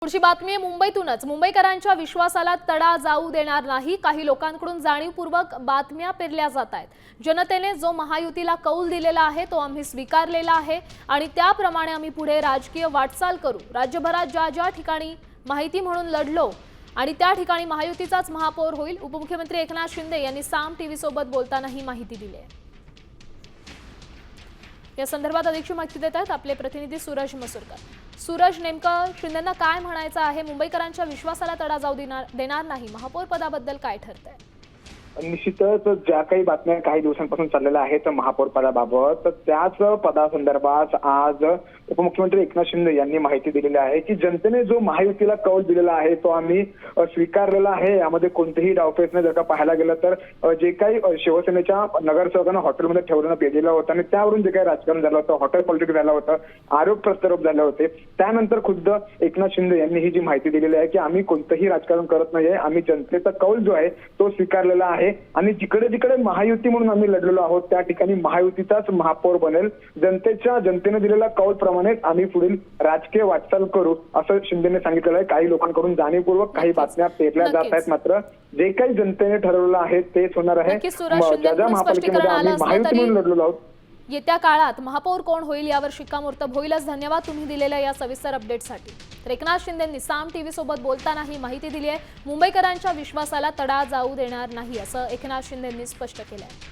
पुढची बातमी आहे मुंबईतूनच। मुंबईकरांच्या विश्वासाला तडा जाऊ देणार नाही। काही लोकांकडून जाणीवपूर्वक बातम्या पेरल्या जात आहेत। जनतेने जो महायुतीला कौल दिलेला आहे तो आम्ही स्वीकारलेला आहे आणि त्याप्रमाणे आम्ही पुढे राजकीय वाटचाल करू। राज्यभरात ज्या ठिकाणी माहिती म्हणून लढलो आणि त्या ठिकाणी महायुतीचाच महापौर होईल। उपमुख्यमंत्री एकनाथ शिंदे यांनी साम टीव्ही सोबत बोलताना ही माहिती दिली आहे। या संदर्भात अधिकची माहिती देत आहेत आपले प्रतिनिधी सूरज मसूरकर। सूरज, नेमकं शिंदेंना काय म्हणायचं आहे? मुंबईकरांच्या विश्वासाला तडा जाऊ देणार नाही, महापौर पदाबद्दल काय ठरतंय? निश्चितच ज्या काही बातम्या काही दिवसांपासून चाललेल्या आहेत महापौर पदाबाबत, त्याच पदासंदर्भात आज उपमुख्यमंत्री एकनाथ शिंदे यांनी माहिती दिलेली आहे की जनतेने जो महायुतीला कौल दिलेला आहे तो आम्ही स्वीकारलेला आहे। यामध्ये कोणतेही डावपेच नाही। जर का पाहायला गेलं तर जे काही शिवसेनेच्या नगरसेवकांना हॉटेलमध्ये ठेवण्यात गेलेलं होतं आणि त्यावरून जे काही राजकारण झालं होतं, हॉटेल पॉलिटिक्स झालं होतं, आरोप प्रत्यारोप झाले होते, त्यानंतर खुद्द एकनाथ शिंदे यांनी ही जी माहिती दिलेली आहे की आम्ही कोणतंही राजकारण करत नाहीये, आम्ही जनतेचा कौल जो आहे तो स्वीकारलेला आहे आणि जिकडे जिकडे महायुती म्हणून आम्ही लढलेलो आहोत त्या ठिकाणी महायुतीचाच महापौर बनेल। जनतेने दिलेल्या कौल प्रमाणेच आम्ही पुढील राजकीय वाटचाल करू असं शिंदेने सांगितलेलं आहे। काही लोकांकडून जाणीवपूर्वक काही बातम्या पेरल्या जात आहेत, मात्र जे काही जनतेने ठरवलं आहे तेच होणार आहे। ज्या महापालिकेमध्ये आम्ही महायुती म्हणून लढलेलो आहोत, येत्या काळात महापौर कोण होईल यावर शिक्कामोर्तब होईलच। धन्यवाद तुम्ही दिलेल्या या सविस्तर अपडेटसाठी। तर एकनाथ शिंदेंनी साम टीव्ही सोबत बोलताना ही माहिती दिली आहे। मुंबईकरांच्या विश्वासाला तडा जाऊ देणार नाही असं एकनाथ शिंदेंनी स्पष्ट केलं आहे।